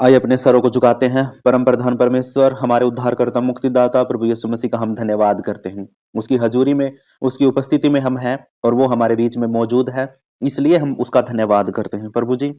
आइए अपने सरों को झुकाते हैं। परम प्रधान परमेश्वर, हमारे उद्धारकर्ता मुक्तिदाता प्रभु यीशु मसीह का हम धन्यवाद करते हैं। उसकी हजूरी में, उसकी उपस्थिति में हम हैं और वो हमारे बीच में मौजूद है, इसलिए हम उसका धन्यवाद करते हैं। प्रभु जी,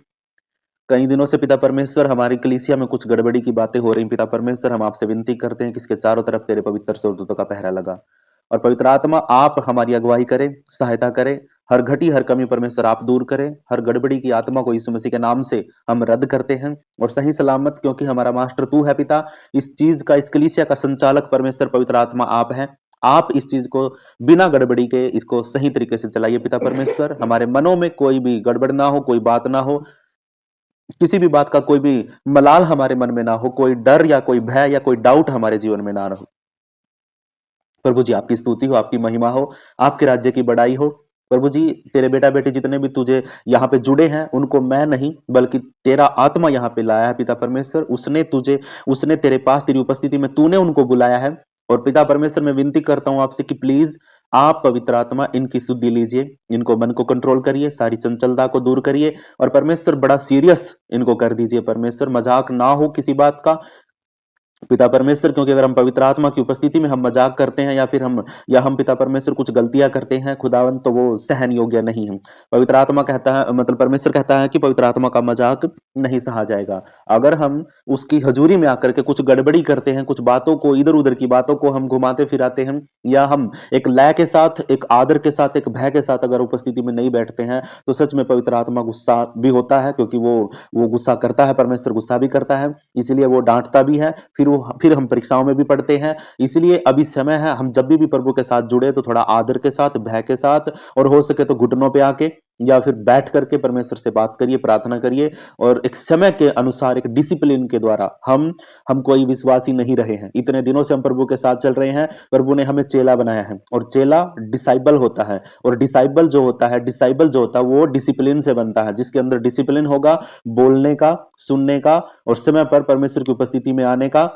कई दिनों से पिता परमेश्वर हमारी कलीसिया में कुछ गड़बड़ी की बातें हो रही। पिता परमेश्वर, हम आपसे विनती करते हैं कि इसके चारों तरफ तेरे पवित्र स्वर्गदूतों का पहरा लगा और पवित्र आत्मा आप हमारी अगुवाई करें, सहायता करें। हर घटी हर कमी परमेश्वर आप दूर करें। हर गड़बड़ी की आत्मा को यीशु मसीह के नाम से हम रद्द करते हैं और सही सलामत, क्योंकि हमारा मास्टर तू है पिता, इस चीज का, इस कलीसिया का संचालक परमेश्वर पवित्र आत्मा आप हैं। आप इस चीज को बिना गड़बड़ी के इसको सही तरीके से चलाइए पिता परमेश्वर। हमारे मनों में कोई भी गड़बड़ ना हो, कोई बात ना हो, किसी भी बात का कोई भी मलाल हमारे मन में ना हो, कोई डर या कोई भय या कोई डाउट हमारे जीवन में ना रहो। प्रभु जी, आपकी स्तुति हो, आपकी महिमा हो, आपके राज्य की बड़ाई हो। प्रभु जी, तेरे बेटा बेटे जितने भी तुझे यहाँ पे जुड़े हैं, उनको मैं नहीं बल्कि तेरा आत्मा यहाँ पे लाया है पिता परमेश्वर। उसने तेरे पास, तेरी उपस्थिति में तूने उनको बुलाया है। और पिता परमेश्वर, मैं विनती करता हूँ आपसे कि प्लीज आप पवित्र आत्मा इनकी सुधि लीजिए, इनको मन को कंट्रोल करिए, सारी चंचलता को दूर करिए और परमेश्वर बड़ा सीरियस इनको कर दीजिए परमेश्वर, मजाक ना हो किसी बात का पिता परमेश्वर। क्योंकि अगर हम पवित्र आत्मा की उपस्थिति में हम मजाक करते हैं या हम पिता परमेश्वर कुछ गलतियां करते हैं खुदावन, तो वो सहन योग्य नहीं है। पवित्र आत्मा कहता है, मतलब परमेश्वर कहता है कि पवित्र आत्मा का मजाक नहीं सहा जाएगा। अगर हम उसकी हजूरी में आकर के कुछ गड़बड़ी करते हैं, कुछ बातों को, इधर उधर की बातों को हम घुमाते फिराते हैं, या हम एक लय के साथ, एक आदर के साथ, एक भय के साथ अगर उपस्थिति में नहीं बैठते हैं, तो सच में पवित्र आत्मा गुस्सा भी होता है। क्योंकि वो गुस्सा करता है, परमेश्वर गुस्सा भी करता है, इसलिए वो डांटता भी है। फिर हम परीक्षाओं में भी पढ़ते हैं। इसलिए अभी समय है, हम जब भी प्रभु के साथ जुड़े तो थोड़ा आदर के साथ, भय के साथ, और हो सके तो घुटनों पे आके या फिर बैठ करके परमेश्वर से बात करिए, प्रार्थना करिए। और एक समय के अनुसार, एक डिसिप्लिन के द्वारा हम कोई विश्वासी नहीं रहे हैं। इतने दिनों से हम प्रभु के साथ चल रहे हैं, प्रभु ने हमें चेला बनाया है और चेला डिसाइबल होता है। और डिसाइबल जो होता है वो डिसिप्लिन से बनता है। जिसके अंदर डिसिप्लिन होगा, बोलने का, सुनने का और समय पर परमेश्वर की उपस्थिति में आने का,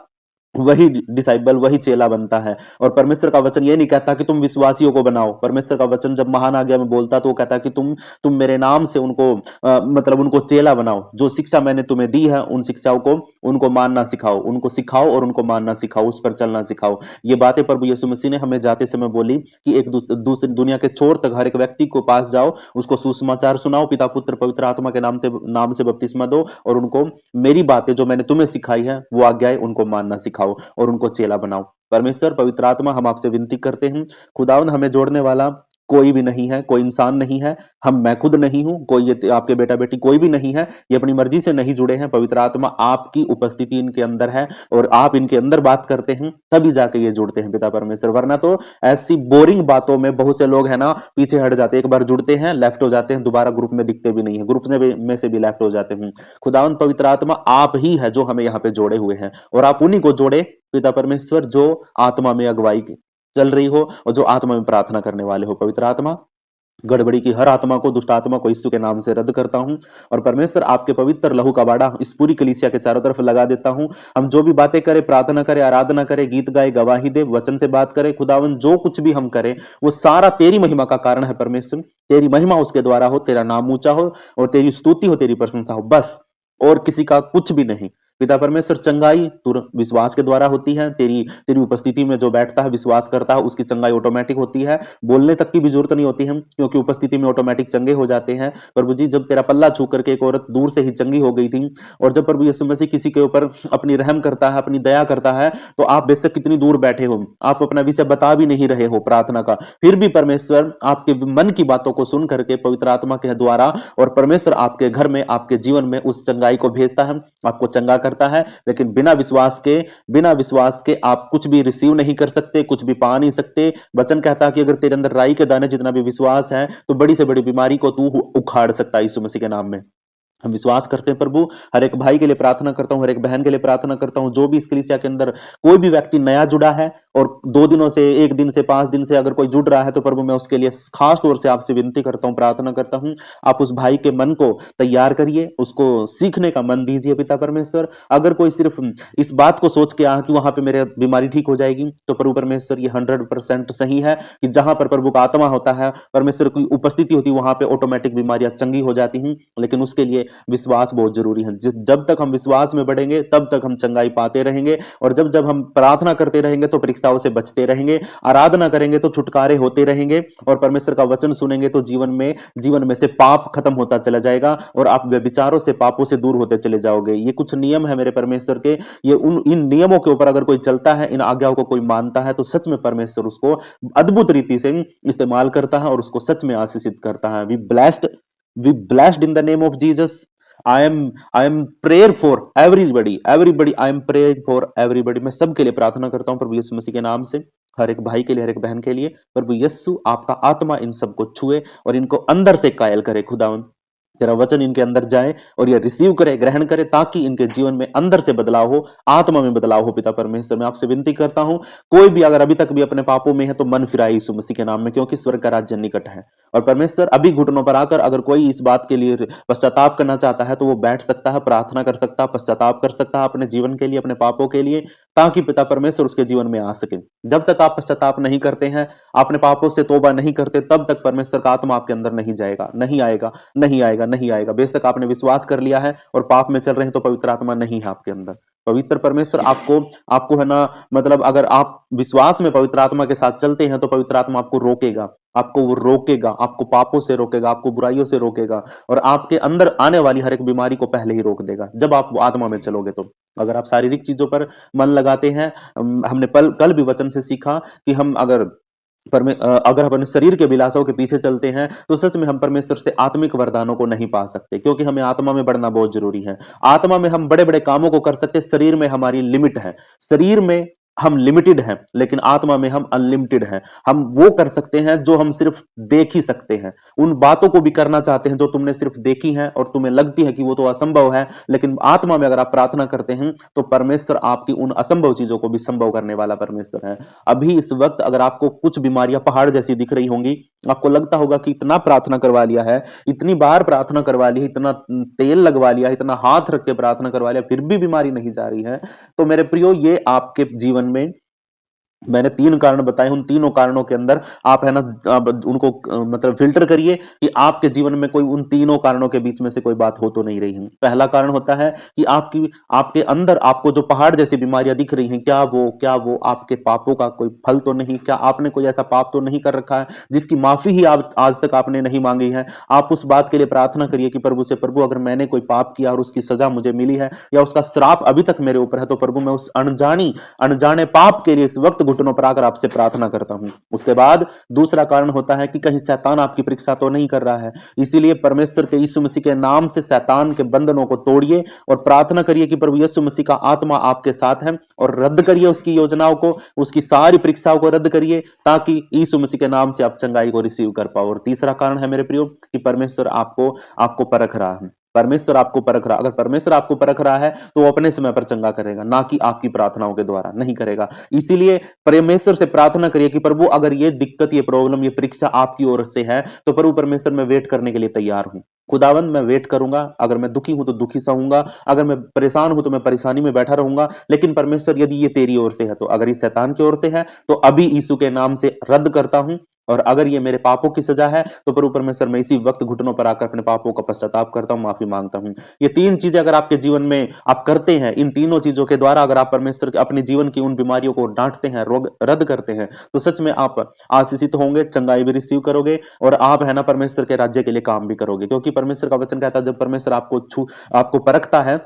वही डिसाइबल, वही चेला बनता है। और परमेश्वर का वचन ये नहीं कहता कि तुम विश्वासियों को बनाओ। परमेश्वर का वचन जब महान आज्ञा में बोलता तो वो कहता कि तुम मेरे नाम से मतलब उनको चेला बनाओ। जो शिक्षा मैंने तुम्हें दी है उन शिक्षाओं को उनको मानना सिखाओ, उनको सिखाओ और उनको मानना सिखाओ, उस पर चलना सिखाओ। ये बातें प्रभु यीशु मसीह ने हमें जाते समय बोली कि एक दूसरी दुनिया के छोर तक हर एक व्यक्ति को पास जाओ, उसको सुसमाचार सुनाओ, पिता पुत्र पवित्र आत्मा के नाम से बपतिस्मा दो और उनको मेरी बातें जो मैंने तुम्हें सिखाई है वो आज्ञाएं उनको मानना सिखाओ और उनको चेला बनाओ। परमेश्वर पवित्र आत्मा, हम आपसे विनती करते हैं, खुदावन हमें जोड़ने वाला कोई भी नहीं है, कोई इंसान नहीं है। मैं खुद नहीं हूं, कोई ये आपके बेटा बेटी कोई भी नहीं है, ये अपनी मर्जी से नहीं जुड़े हैं। पवित्र आत्मा आपकी उपस्थिति इनके अंदर है और आप इनके अंदर बात करते हैं तभी जाके ये जुड़ते हैं पिता परमेश्वर। वरना तो ऐसी बोरिंग बातों में बहुत से लोग है ना पीछे हट जाते हैं, एक बार जुड़ते हैं, लेफ्ट हो जाते हैं, दोबारा ग्रुप में दिखते भी नहीं है, ग्रुप में से भी लेफ्ट हो जाते हैं। खुदावन पवित्र आत्मा आप ही है जो हमें यहाँ पे जोड़े हुए हैं और आप उन्हीं को जोड़े पिता परमेश्वर जो आत्मा में अगुवाई चल रही हो और जो आत्मा में प्रार्थना करने वाले हो। पवित्र आत्मा, गड़बड़ी की हर आत्मा को, दुष्ट आत्मा को यीशु के नाम से रद्द करता हूं और परमेश्वर आपके पवित्र लहू का बाड़ा इस पूरी कलीसिया के चारों तरफ लगा देता हूं। हम जो भी बातें करें, प्रार्थना करें, आराधना करें, गीत गाए, गवाही दे, वचन से बात करें, खुदावन जो कुछ भी हम करें वो सारा तेरी महिमा का कारण है परमेश्वर। तेरी महिमा उसके द्वारा हो, तेरा नाम ऊंचा हो और तेरी स्तुति हो, तेरी प्रशंसा हो, बस और किसी का कुछ भी नहीं। पिता परमेश्वर, चंगाई तुरंत विश्वास के द्वारा होती है। तेरी तेरी उपस्थिति में जो बैठता है, विश्वास करता है, उसकी चंगाई ऑटोमेटिक होती है। बोलने तक की भी जरूरत नहीं होती है क्योंकि उपस्थिति में ऑटोमेटिक चंगे हो जाते हैं। प्रभु जी, जब तेरा पल्ला छू करके एक औरत दूर से ही चंगी हो गई थी और जब प्रभु यीशु मसीह किसी के ऊपर अपनी रहम करता है, अपनी दया करता है, तो आप बेशक कितनी दूर बैठे हो, आप अपना विषय बता भी नहीं रहे हो प्रार्थना का, फिर भी परमेश्वर आपके मन की बातों को सुन करके पवित्र आत्मा के द्वारा और परमेश्वर आपके घर में, आपके जीवन में उस चंगाई को भेजता है, आपको चंगा करता है। लेकिन बिना विश्वास के आप कुछ भी रिसीव नहीं कर सकते, कुछ भी पा नहीं सकते। वचन कहता है कि अगर तेरे अंदर राई के दाने जितना भी विश्वास है तो बड़ी से बड़ी बीमारी को तू उखाड़ सकता है यीशु मसीह के नाम में। हम विश्वास करते हैं प्रभु। हर एक भाई के लिए प्रार्थना करता हूं, हर एक बहन के लिए प्रार्थना करता हूं, जो भी इस कलीसिया के अंदर कोई भी व्यक्ति नया जुड़ा है और 2 दिनों से, 1 दिन से, 5 दिन से अगर कोई जुड़ रहा है तो प्रभु मैं उसके लिए खास तौर से आपसे विनती करता हूं, प्रार्थना करता हूं, आप उस भाई के मन को तैयार करिए, उसको सीखने का मन दीजिए पिता परमेश्वर। अगर कोई सिर्फ इस बात को सोच के आ कि वहां पे मेरे बीमारी ठीक हो जाएगी, तो प्रभु परमेश्वर ये 100% सही है कि जहां पर प्रभु का आत्मा होता है, परमेश्वर की उपस्थिति होती है, वहां पे ऑटोमेटिक बीमारियां चंगी हो जाती हैं। लेकिन उसके लिए विश्वास बहुत जरूरी है। जब तक हम विश्वास में बढ़ेंगे तब तक हम चंगाई पाते रहेंगे, और जब जब हम प्रार्थना करते रहेंगे तो परीक्षाओं से बचते रहेंगे, आराधना करेंगे तो छुटकारे होते रहेंगे, और परमेश्वर का वचन सुनेंगे तो जीवन में से पाप खत्म होता चला जाएगा और आप व्यभिचारों से, पापों से दूर होते चले जाओगे। ये कुछ नियम है मेरे परमेश्वर के। ये इन नियमों के ऊपर अगर कोई चलता है, इन आज्ञाओं को कोई मानता है, तो सच में परमेश्वर उसको अद्भुत रीति से इस्तेमाल करता है और उसको सच में आशीषित करता है। We blessed in the name of Jesus. I am prayer for everybody I am prayer for everybody. मैं सबके लिए प्रार्थना करता हूं प्रभु यीशु मसीह के नाम से, हर एक भाई के लिए, हर एक बहन के लिए। प्रभु यीशु आपका आत्मा इन सबको छुए और इनको अंदर से कायल करे। खुदावन तेरा वचन इनके अंदर जाए और ये रिसीव करे, ग्रहण करे, ताकि इनके जीवन में अंदर से बदलाव हो, आत्मा में बदलाव हो। पिता परमेश्वर, मैं आपसे विनती करता हूं, कोई भी अगर अभी तक भी अपने पापों में है तो मन फिराए यीशु मसीह के नाम में, क्योंकि स्वर्ग का राज्य निकट है। और परमेश्वर, अभी घुटनों पर आकर अगर कोई इस बात के लिए पश्चाताप करना चाहता है तो वो बैठ सकता है, प्रार्थना कर सकता है, पश्चाताप कर सकता है अपने जीवन के लिए, अपने पापों के लिए, ताकि पिता परमेश्वर उसके जीवन में आ सके। जब तक आप पश्चाताप नहीं करते हैं, अपने पापों से तौबा नहीं करते, तब तक परमेश्वर का आत्मा आपके अंदर नहीं जाएगा, नहीं आएगा, नहीं आएगा, नहीं आएगा। बेशक आपने विश्वास कर लिया है और पाप में चल रहे हैं तो पवित्र आत्मा नहीं है आपके अंदर। पवित्र परमेश्वर आपको आपको है ना, मतलब अगर आप विश्वास में पवित्र आत्मा के साथ चलते हैं तो पवित्र आत्मा आपको रोकेगा, आपको वो रोकेगा, आपको पापों से रोकेगा, आपको बुराइयों से रोकेगा, और आपके अंदर आने वाली हर एक बीमारी को पहले ही रोक देगा जब आप आत्मा में चलोगे तो। अगर आप शारीरिक चीजों पर मन लगाते हैं, हमने कल भी वचन से सीखा कि हम अगर हम अपने शरीर के अभिलाषाओं के पीछे चलते हैं तो सच में हम परमेश्वर से आत्मिक वरदानों को नहीं पा सकते, क्योंकि हमें आत्मा में बढ़ना बहुत जरूरी है। आत्मा में हम बड़े बड़े कामों को कर सकते, शरीर में हमारी लिमिट है। शरीर में हम लिमिटेड हैं, लेकिन आत्मा में हम अनलिमिटेड हैं। हम वो कर सकते हैं जो हम सिर्फ देख ही सकते हैं, उन बातों को भी करना चाहते हैं जो तुमने सिर्फ देखी हैं और तुम्हें लगती है कि वो तो असंभव है। लेकिन आत्मा में अगर आप प्रार्थना करते हैं तो परमेश्वर आपकी उन असंभव चीजों को भी संभव करने वाला परमेश्वर है। अभी इस वक्त अगर आपको कुछ बीमारियां पहाड़ जैसी दिख रही होंगी, आपको लगता होगा कि इतना प्रार्थना करवा लिया है, इतनी बार प्रार्थना करवा ली है, इतना तेल लगवा लिया, इतना हाथ रख के प्रार्थना करवा लिया, फिर भी बीमारी नहीं जा रही है, तो मेरे प्रियो, ये आपके जीवन में मैंने 3 कारण बताए। उन तीनों कारणों के अंदर आप है ना, आप उनको मतलब फ़िल्टर करिए कि आपके जीवन में कोई उन तीनों कारणों के बीच में से कोई बात हो तो नहीं रही है। पहला कारण होता है कि आपके अंदर आपको जो पहाड़ जैसी बीमारियां दिख रही हैं, क्या वो आपके पापों का कोई फल तो नहीं? क्या आपने कोई ऐसा पाप तो नहीं कर रखा है जिसकी माफी ही आप आज तक आपने नहीं मांगी है? आप उस बात के लिए प्रार्थना करिए कि प्रभु से, प्रभु अगर मैंने कोई पाप किया और उसकी सजा मुझे मिली है या उसका श्राप अभी तक मेरे ऊपर है, तो प्रभु मैं उस अनजाने पाप के लिए इस वक्त घुटनों पर आकर आपसे प्रार्थना करता हूं। उसके बाद दूसरा कारण होता है कि कहीं शैतान आपकी परीक्षा तो नहीं कर रहा है। इसीलिए परमेश्वर के यीशु मसीह के नाम से शैतान के बंधनों को तोड़िए और प्रार्थना करिए कि प्रभु यीशु मसीह का आत्मा आपके साथ है, और रद्द करिए उसकी योजनाओं को, उसकी सारी परीक्षाओं को रद्द करिए, ताकि यीशु मसीह के नाम से आप चंगाई को रिसीव कर पाओ। और तीसरा कारण है मेरे प्रियो कि परमेश्वर आपको परख रहा है। परमेश्वर आपको परख रहा, अगर परमेश्वर आपको परख रहा है तो वो अपने समय पर चंगा करेगा, ना कि आपकी प्रार्थनाओं के द्वारा नहीं करेगा। इसीलिए परमेश्वर से प्रार्थना करिए कि प्रभु अगर ये दिक्कत, ये प्रॉब्लम, ये परीक्षा आपकी ओर से है तो प्रभु परमेश्वर मैं वेट करने के लिए तैयार हूं। खुदावंद मैं वेट करूंगा, अगर मैं दुखी हूं तो दुखी सहूंगा, अगर मैं परेशान हूं तो मैं परेशानी में बैठा रहूंगा, लेकिन परमेश्वर यदि ये तेरी ओर से है, तो अगर इस शैतान की ओर से है तो अभी यीशु के नाम से रद्द करता हूं, और अगर ये मेरे पापों की सजा है तो प्रभु परमेश्वर मैं इसी वक्त घुटनों पर आकर अपने पापों का पश्चाताप करता हूं, माफी मांगता हूं। ये 3 चीजें अगर आपके जीवन में आप करते हैं, इन तीनों चीजों के द्वारा अगर आप परमेश्वर के अपने जीवन की उन बीमारियों को डांटते हैं, रोग रद्द करते हैं, तो सच में आप आशीषित होंगे, चंगाई भी रिसीव करोगे, और आप है ना परमेश्वर के राज्य के लिए काम भी करोगे। क्योंकि परमेश्वर का वचन कहता है जब परमेश्वर आपको परखता है,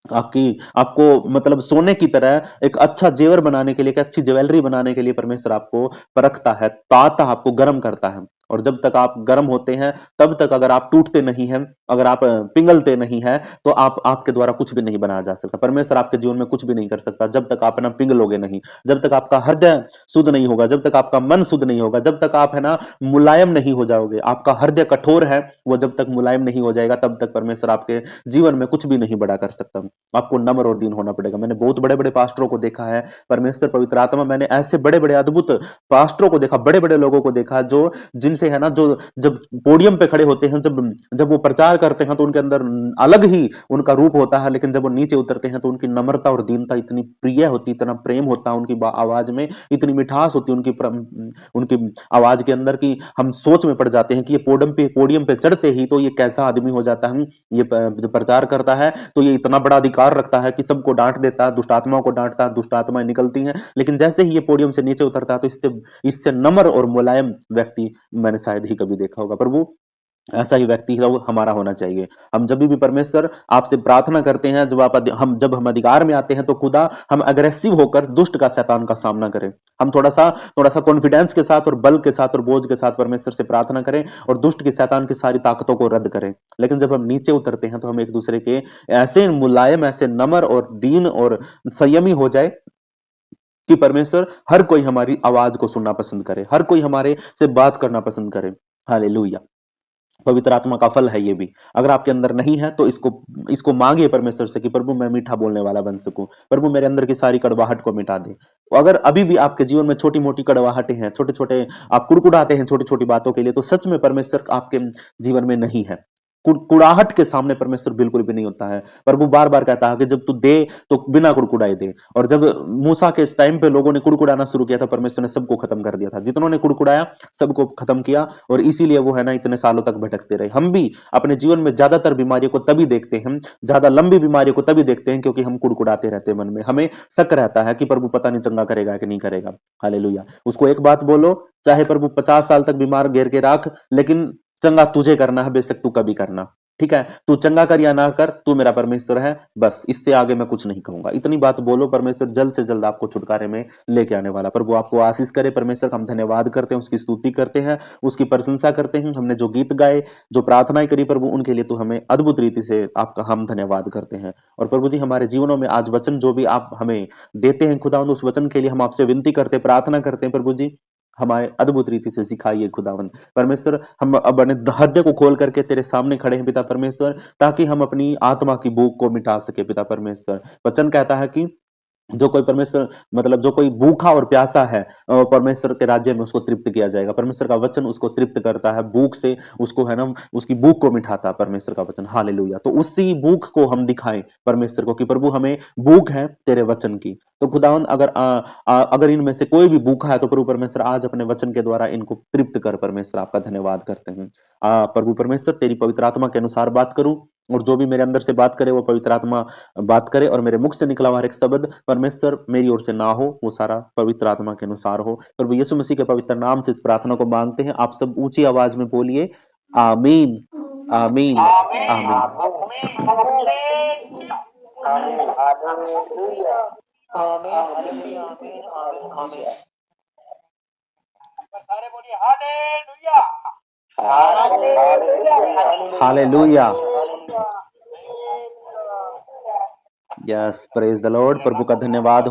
आपको मतलब सोने की तरह एक अच्छा जेवर बनाने के लिए, एक अच्छी ज्वेलरी बनाने के लिए परमेश्वर आपको परखता है, ताता आपको गर्म करता है। और जब तक आप गर्म होते हैं तब तक अगर आप टूटते नहीं हैं, अगर आप पिघलते नहीं हैं, तो आपके द्वारा कुछ भी नहीं बनाया जा सकता। परमेश्वर आपके जीवन में कुछ भी नहीं कर सकता जब तक आप ना पिघलोगे नहीं, जब तक आपका हृदय शुद्ध नहीं होगा, जब तक आपका मन शुद्ध नहीं होगा, जब तक आप है ना मुलायम नहीं हो जाओगे। आपका हृदय कठोर है, वो जब तक मुलायम नहीं हो जाएगा तब तक परमेश्वर आपके जीवन में कुछ भी नहीं बड़ा कर सकता। आपको नम्र और दीन होना पड़ेगा। मैंने बहुत बड़े बड़े पास्टरों को देखा है, परमेश्वर पवित्र आत्मा, मैंने ऐसे बड़े बड़े अद्भुत पास्टरों को देखा, बड़े बड़े लोगों को देखा जो जिनसे जैसे है ना, जो जब पोडियम पे खड़े होते हैं, जब वो प्रचार करते हैं तो उनके अंदर अलग ही उनका रूप होता है, लेकिन जब वो नीचे उतरते हैं तो उनकी नम्रता और दीनता इतनी प्रिय होती, इतना प्रेम होता है उनकी आवाज में, इतनी मिठास होती है उनकी आवाज के अंदर कि हम सोच में पड़ जाते हैं कि ये पोडियम पे चढ़ते ही तो ये कैसा आदमी हो जाता है। ये जो प्रचार करता है तो ये इतना बड़ा अधिकार रखता है कि सबको डांट देता है, दुष्ट आत्माओं को डांटता है, दुष्ट आत्माएं निकलती हैं, लेकिन जैसे ही ये पोडियम से नीचे उतरता है तो इससे नम्र और मुलायम व्यक्ति मैंने शायद ही कभी देखा होगा। प्रभु ऐसा ही व्यक्ति है वो हमारा होना चाहिए। हम जब भी परमेश्वर आपसे प्रार्थना करते हैं, जब हम अधिकार में आते हैं तो खुदा हम अग्रेसिव होकर दुष्ट का शैतान का सामना करें। हम थोड़ा सा कॉन्फिडेंस के साथ और बल के साथ और बोझ के साथ परमेश्वर से प्रार्थना करें और दुष्ट की शैतान की सारी ताकतों को रद्द करें। लेकिन जब हम नीचे उतरते हैं तो हम एक दूसरे के ऐसे मुलायम, ऐसे नम्र और दीन और संयमी हो जाए कि परमेश्वर हर कोई हमारी आवाज को सुनना पसंद करे, हर कोई हमारे से बात करना पसंद करे। हालेलुया। पवित्र आत्मा का फल है ये भी। अगर आपके अंदर नहीं है तो इसको मांगिए परमेश्वर से कि प्रभु मैं मीठा बोलने वाला बन सकूं, प्रभु मेरे अंदर की सारी कड़वाहट को मिटा दे। अगर अभी भी आपके जीवन में छोटी मोटी कड़वाहटें हैं, छोटे छोटे आप कुड़कुड़ाते हैं छोटी छोटी बातों के लिए, तो सच में परमेश्वर आपके जीवन में नहीं है। कुड़कुड़ाहट के सामने परमेश्वर बिल्कुल भी नहीं होता है। प्रभु बार बार कहता है कि जब तू दे तो बिना कुड़कुड़ाए दे। और जब मूसा के टाइम पे लोगों ने कुड़कुड़ाना शुरू किया था, परमेश्वर ने सबको खत्म कर दिया था। जितनों ने कुड़कुड़ाया सबको खत्म किया, और इसीलिए वो है ना इतने सालों तक भटकते रहे। हम भी अपने जीवन में ज्यादातर बीमारियों को तभी देखते हैं, ज्यादा लंबी बीमारियों को तभी देखते हैं क्योंकि हम कुड़कुड़ाते रहते हैं। मन में हमें शक रहता है कि प्रभु पता नहीं चंगा करेगा कि नहीं करेगा। हालेलुया। उसको एक बात बोलो, चाहे प्रभु 50 साल तक बीमार घेर के रख, लेकिन चंगा तुझे करना है, बेशक तू कभी करना। ठीक है, तू चंगा कर या ना कर, तू मेरा परमेश्वर है, बस इससे आगे मैं कुछ नहीं कहूंगा। इतनी बात बोलो, परमेश्वर जल्द से जल्द आपको छुटकारे में लेके आने वाला। प्रभु आपको आशीष करे। परमेश्वर का हम धन्यवाद करते हैं, उसकी स्तुति करते हैं, उसकी प्रशंसा करते हैं। हमने जो गीत गाए, जो प्रार्थनाएं करी प्रभु, उनके लिए तो हमें अद्भुत रीति से आपका हम धन्यवाद करते हैं। और प्रभु जी हमारे जीवनों में आज वचन जो भी आप हमें देते हैं खुदावंद, उस वचन के लिए हम आपसे विनती करते, प्रार्थना करते हैं प्रभु जी, हमारे अद्भुत रीति से सिखाइए खुदावंद परमेश्वर। हम अपने हृदय को खोल करके तेरे सामने खड़े हैं पिता परमेश्वर, ताकि हम अपनी आत्मा की भूख को मिटा सके पिता परमेश्वर। वचन कहता है कि जो कोई परमेश्वर मतलब जो कोई भूखा और प्यासा है, परमेश्वर के राज्य में उसको तृप्त किया जाएगा। परमेश्वर का वचन उसको तृप्त करता है, भूख से उसको है ना, उसकी भूख को मिटाता है परमेश्वर का वचन। हालेलुया। तो उसी भूख को हम दिखाएं परमेश्वर को कि प्रभु हमें भूख है तेरे वचन की। तो खुदावन अगर इनमें से कोई भी भूखा है तो प्रभु परमेश्वर आज अपने वचन के द्वारा इनको तृप्त कर। परमेश्वर आपका धन्यवाद करते हैं। प्रभु परमेश्वर तेरी पवित्र आत्मा के अनुसार बात करूं, और जो भी मेरे अंदर से बात करे वो पवित्र आत्मा बात करे, और मेरे मुख से निकला हुआ हर एक शब्द परमेश्वर मेरी ओर से ना हो, वो सारा पवित्र आत्मा के अनुसार हो। प्रभु यीशु मसीह के पवित्र नाम से इस प्रार्थना को मांगते हैं। आप सब ऊंची आवाज में बोलिए, आमीन आमीन आमीन। Hallelujah. Yes, praise the lord. प्रभु का धन्यवाद हो।